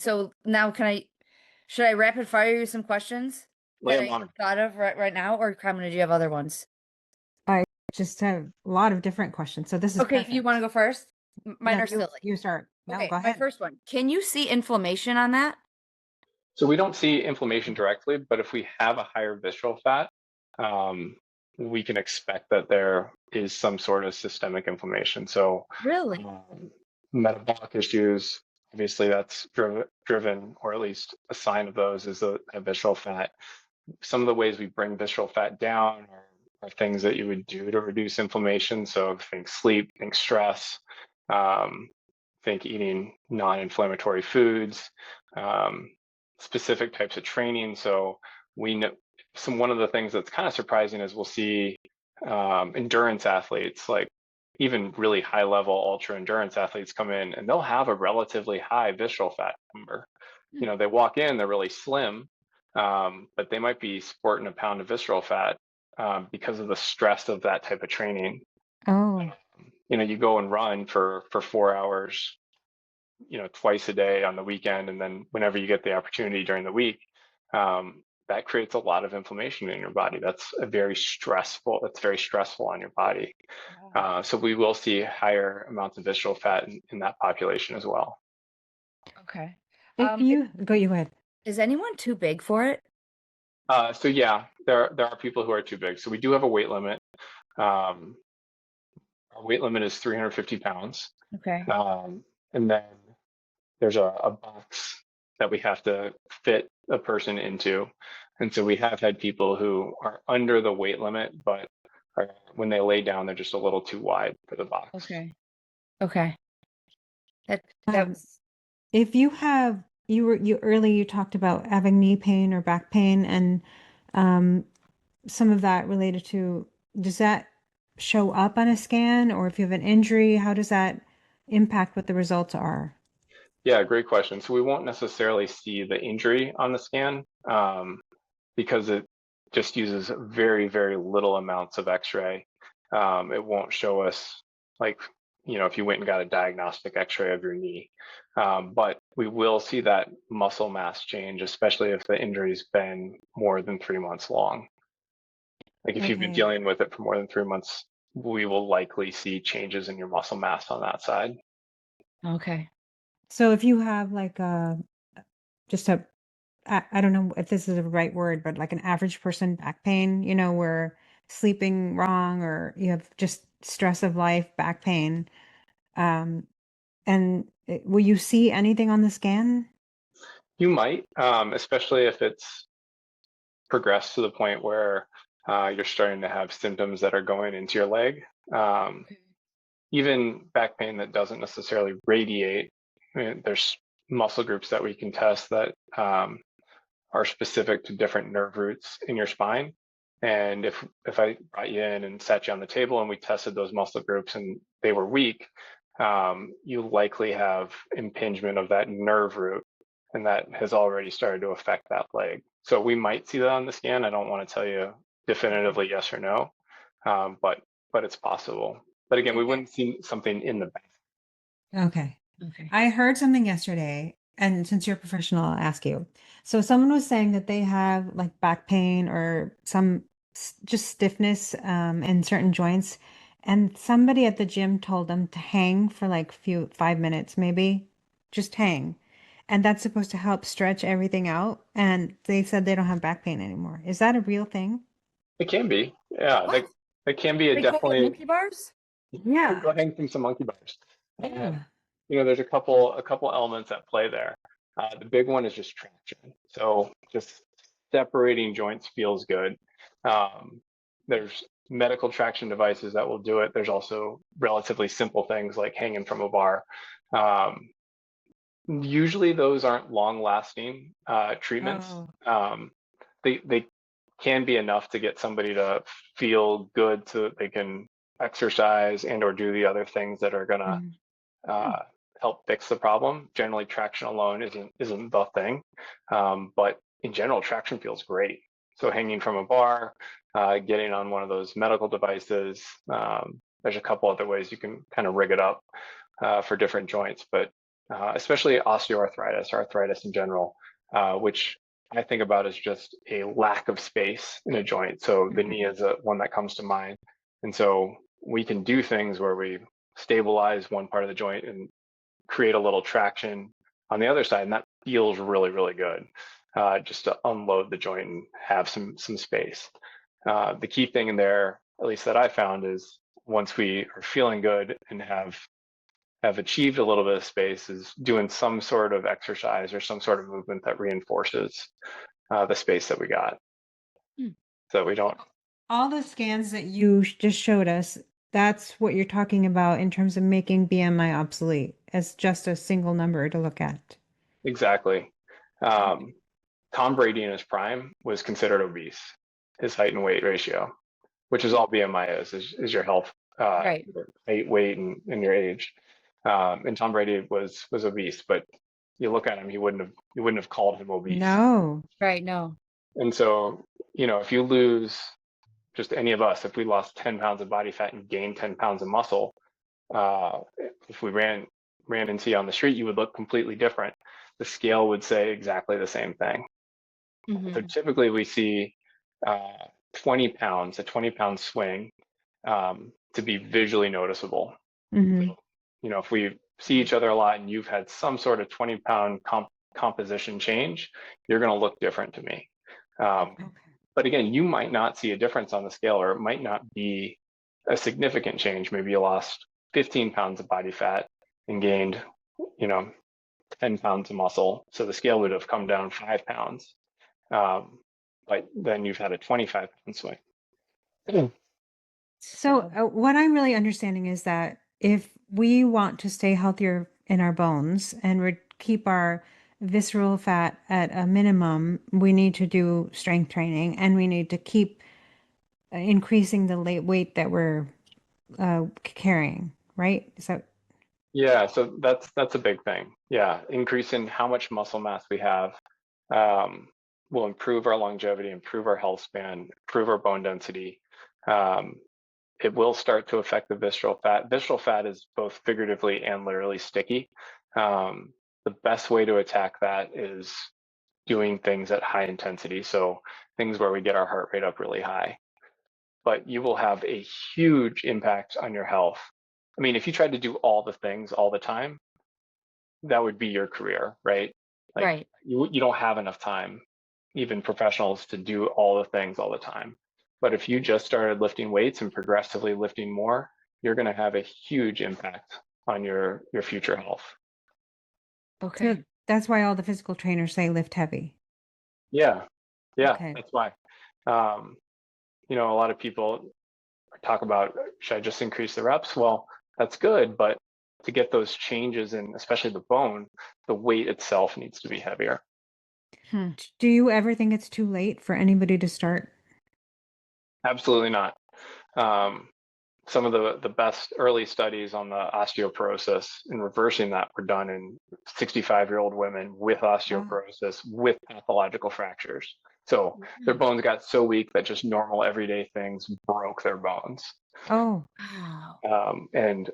So now should I rapid fire you some questions Lay that them I on. thought of right now, or Kamina, do you have other ones? I just have a lot of different questions, so this is Okay, you want to perfect. go first? Mine No, are you silly. you start. No, Okay, go my ahead. first one. Can you see inflammation on that? So we don't see inflammation directly, but if we have a higher visceral fat, um, we can expect that there is some sort of systemic inflammation. So Really? um, metabolic issues, obviously that's driven, or at least a sign of those is a visceral fat. Some of the ways we bring visceral fat down are things that you would do to reduce inflammation. So think sleep, think stress, um, think eating non-inflammatory foods, um, specific types of training. So we know one of the things that's kind of surprising is we'll see endurance athletes, like even really high level ultra endurance athletes come in and they'll have a relatively high visceral fat number. Hmm. They walk in, they're really slim, but they might be sporting a pound of visceral fat because of the stress of that type of training. Oh, You go and run for 4 hours, twice a day on the weekend, and then whenever you get the opportunity during the week, that creates a lot of inflammation in your body. That's very stressful on your body. Wow. So we will see higher amounts of visceral fat in that population as well. Okay. if you go, you ahead. Is anyone too big for it? So yeah, there are people who are too big. So we do have a weight limit. Um, our weight limit is 350 pounds. Okay. And then there's a box that we have to fit a person into. And so we have had people who are under the weight limit, but when they lay down, they're just a little too wide for the box. Okay. Okay. That Um, was if you have you earlier you talked about having knee pain or back pain, and um, some of that related to, does that show up on a scan, or if you have an injury, how does that impact what the results are? Yeah, great question. So we won't necessarily see the injury on the scan because it just uses very, very little amounts of X-ray. It won't show us, like, if you went and got a diagnostic X-ray of your knee. But we will see that muscle mass change, especially if the injury's been more than 3 months long. Like if you've been Okay. dealing with it for more than 3 months, we will likely see changes in your muscle mass on that side. okay. So if you have like just a, I don't know if this is the right word, but like an average person back pain, where sleeping wrong, or you have just stress of life, back pain. Um, and will you see anything on the scan? You might, especially if it's progressed to the point where you're starting to have symptoms that are going into your leg. Um, Okay. Even back pain that doesn't necessarily radiate. There's muscle groups that we can test that are specific to different nerve roots in your spine. And if I brought you in and sat you on the table and we tested those muscle groups and they were weak, you likely have impingement of that nerve root, and that has already started to affect that leg. So we might see that on the scan. I don't want to tell you Okay. definitively yes or no, but it's possible. But again, we Okay. wouldn't see something in the back. Okay. Okay. I heard something yesterday, and since you're a professional, I'll ask you. So someone was saying that they have like back pain or some just stiffness in certain joints, and somebody at the gym told them to hang for like 5 minutes, maybe, just hang. And that's supposed to help stretch everything out. And they said they don't have back pain anymore. Is that a real thing? It can be, yeah. What? That can be a Like hang with definitely. monkey bars? Yeah. Go hang from some monkey bars. And Yeah. there's a couple elements at play there. The big one is just traction. So just separating joints feels good. Um, there's medical traction devices that will do it. There's also relatively simple things like hanging from a bar. Um, Usually those aren't long-lasting treatments. Oh. They can be enough to get somebody to feel good so that they can exercise and or do the other things that are gonna Mhm. uh, help fix the problem. Generally, traction alone isn't the thing, but in general, traction feels great. So hanging from a bar, getting on one of those medical devices. There's a couple other ways you can kind of rig it up for different joints, but especially osteoarthritis, arthritis in general, which I think about as just a lack of space in a joint. So the knee is one that comes to mind. And so we can do things where we stabilize one part of the joint and create a little traction on the other side, and that feels really, really good. Just to unload the joint and have some space. The key thing in there, at least that I found, is once we are feeling good and have achieved a little bit of space, is doing some sort of exercise or some sort of movement that reinforces the space that we got, so that we don't. All the scans that you just showed us, that's what you're talking about in terms of making BMI obsolete as just a single number to look at. Exactly. Tom Brady in his prime was considered obese, his height and weight ratio, which is all BMI is your health, Right. your height, weight, and your age. And Tom Brady was obese, but you look at him, you wouldn't have called him obese. No. Right. No. And so, if you lose, just any of us, if we lost 10 pounds of body fat and gained 10 pounds of muscle, if we ran into you on the street, you would look completely different. The scale would say exactly the same thing. So typically we see 20 pounds, a 20-pound swing, to be visually noticeable. So, if we see each other a lot and you've had some sort of 20-pound composition change, you're going to look different to me. But again, you might not see a difference on the scale, or it might not be a significant change. Maybe you lost 15 pounds of body fat and gained, 10 pounds of muscle. So the scale would have come down 5 pounds. But then you've had a 25-pound swing. So what I'm really understanding is that if we want to stay healthier in our bones and keep our visceral fat at a minimum, we need to do strength training, and we need to keep increasing the weight that we're carrying, right? So Yeah, so that's a big thing. Yeah, increasing how much muscle mass we have will improve our longevity, improve our health span, improve our bone density. It will start to affect the visceral fat. Visceral fat is both figuratively and literally sticky. The best way to attack that is doing things at high intensity. So things where we get our heart rate up really high. But you will have a huge impact on your health. I mean, if you tried to do all the things all the time, that would be your career, right? Like, Right. you don't have enough time, even professionals, to do all the things all the time. But if you just started lifting weights and progressively lifting more, you're going to have a huge impact on your future health. Okay. so that's why all the physical trainers say lift heavy. Yeah, Okay. that's why. A lot of people talk about, should I just increase the reps? Well, that's good, but to get those changes in, especially the bone, the weight itself needs to be heavier. Do you ever think it's too late for anybody to start? Absolutely not. Some of the best early studies on the osteoporosis and reversing that were done in 65-year-old women with osteoporosis, with pathological fractures. So their bones got so weak that just normal everyday things broke their bones. Oh, Wow. And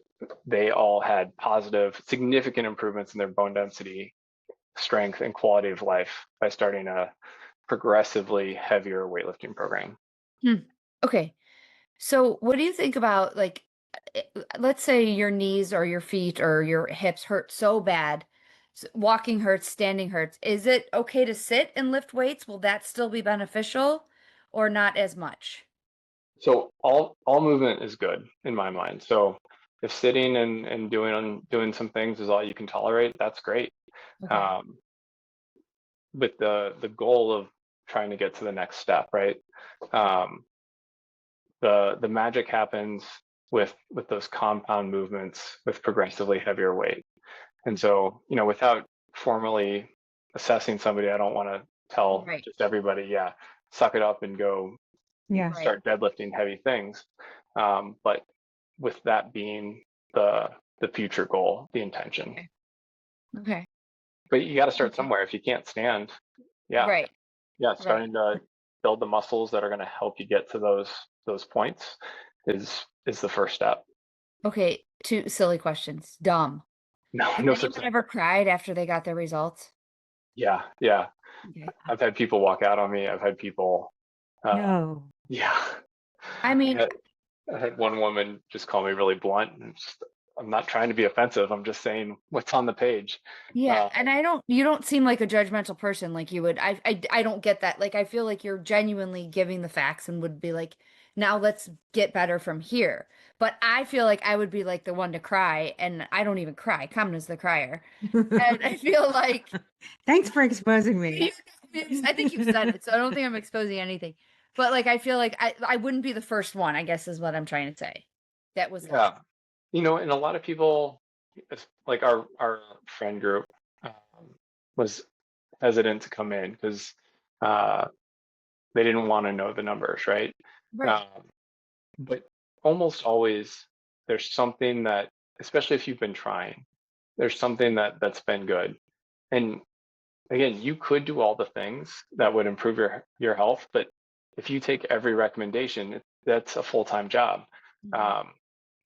they all had positive, significant improvements in their bone density, strength, and quality of life by starting a progressively heavier weightlifting program. Okay. So what do you think about let's say your knees or your feet or your hips hurt so bad, walking hurts, standing hurts. Is it okay to sit and lift weights? Will that still be beneficial or not as much? So all movement is good in my mind. So if sitting and doing some things is all you can tolerate, that's great. Okay. But the goal of trying to get to the next step, right? The magic happens with those compound movements with progressively heavier weight. And so, without formally assessing somebody, I don't want to tell Right. just everybody, yeah, suck it up and go yeah. Right. start deadlifting heavy things. But with that being the future goal, the intention. Okay. But you got to start Okay. somewhere. If you can't stand, yeah, Right. starting to build the muscles that are going to help you get to those points is the first step. Okay. Two silly questions. Dumb. No, Has no such anyone thing. ever cried after they got their results? Yeah, yeah. Okay. I've had people walk out on me. I've had people, uh, No. yeah. I I mean, had, I had one woman just call me really blunt, and I'm not trying to be offensive. I'm just saying what's on the page. yeah, Uh, and you don't seem like a judgmental person like you would. I don't get that. Like, I feel like you're genuinely giving the facts and would be like, now let's get better from here. But I feel like I would be like the one to cry, and I don't even cry. Kamna's the crier. And I feel like Thanks for exposing me. I think you've said it, so I don't think I'm exposing anything. But like, I feel like I wouldn't be the first one, I guess is what I'm trying to say. That was like, yeah, and a lot of people, like our friend group, um, was hesitant to come in because uh, they didn't want to know the numbers, right? right. Um, but almost always there's something that, especially if you've been trying, there's something that's been good. And again, you could do all the things that would improve your health, but if you take every recommendation, that's a full-time job. Mhm. Um,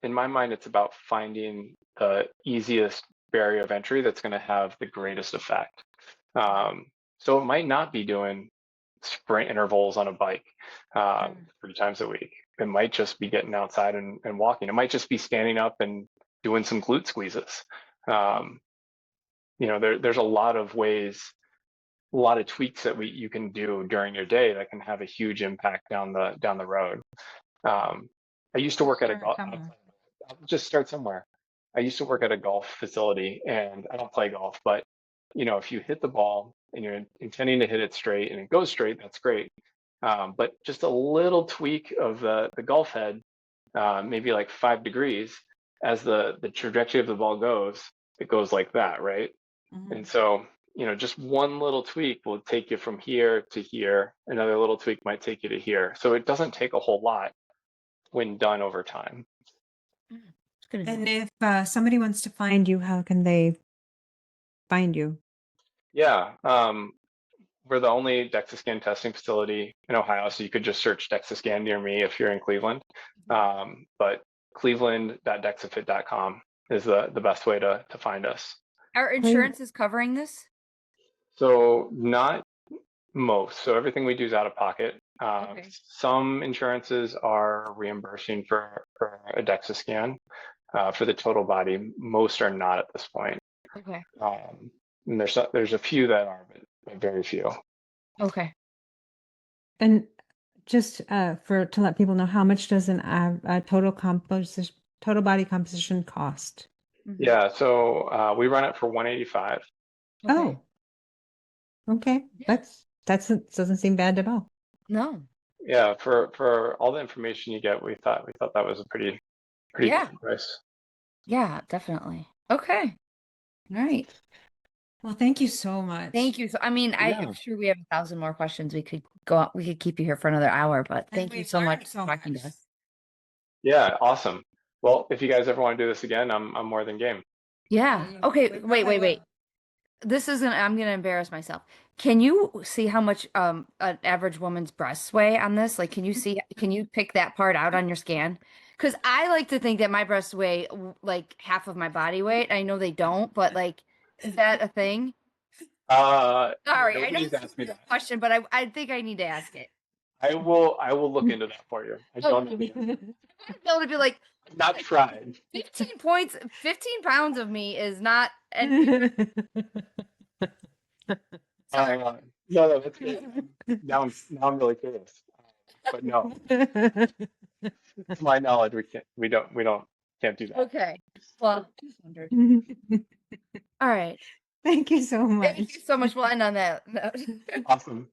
in my mind, it's about finding the easiest barrier of entry that's going to have the greatest effect. Um, so it might not be doing sprint intervals on a bike Sure. 3 times a week. It might just be getting outside and walking. It might just be standing up and doing some glute squeezes. Um, there's a lot of ways, a lot of tweaks that you can do during your day that can have a huge impact down the road. Um, I used to work at a Sure, golf. somewhere. I'll just start somewhere. I used to work at a golf facility, and I don't play golf, but if you hit the ball and you're intending to hit it straight and it goes straight, that's great. But just a little tweak of the golf head, maybe like 5 degrees, as the trajectory of the ball goes, it goes like that, right? And Mhm. so, just one little tweak will take you from here to here. Another little tweak might take you to here. So it doesn't take a whole lot when done over time. It's gonna And if somebody wants to find you, how can they find you? Yeah, we're the only DEXA scan testing facility in Ohio, so you could just search DEXA scan near me if you're in Cleveland. But cleveland.dexafit.com is the best way to find us. Our Cleve- insurance is covering this? So not most. So everything we do is out of pocket. Okay. Some insurances are reimbursing for a DEXA scan for the total body. Most are not at this point. Okay. And there's a few that are, but very few. Okay. And just to let people know, how much does a total body composition cost? Mhm. Yeah, so we run it for 185. Okay. Oh, okay. Yeah. Doesn't seem bad at all. No. Yeah, for all the information you get, we thought that was a pretty Yeah. decent price. Yeah, definitely. Okay. All right. Well, thank you so much. Thank you. So, I mean, Yeah. I'm sure we have 1,000 more questions. We could go on, we could keep you here for another hour, but And thank you we've so learned much so for talking much. to us. Yeah, awesome. Well, if you guys ever want to do this again, I'm more than game. Yeah. Yeah, Okay. we Wait, probably wait. will. I'm gonna embarrass myself. Can you see how much an average woman's breasts weigh on this? Like, can you pick that part out on your scan? Because I like to think that my breasts weigh like half of my body weight. I know they don't, but like, is that a thing? Sorry, I know Nobody's it's a asked me weird that. question, but I think I need to ask it. I will look into that for you. I don't know the answer. I'd be able to be like, I've not tried. 15 points, 15 pounds of me is not an sorry. No, that's great. Now I'm really curious. But no, to my knowledge, can't do that. Okay. Well, just wondered. All right. Thank you so Thank much. you so much. We'll end on that note. Awesome.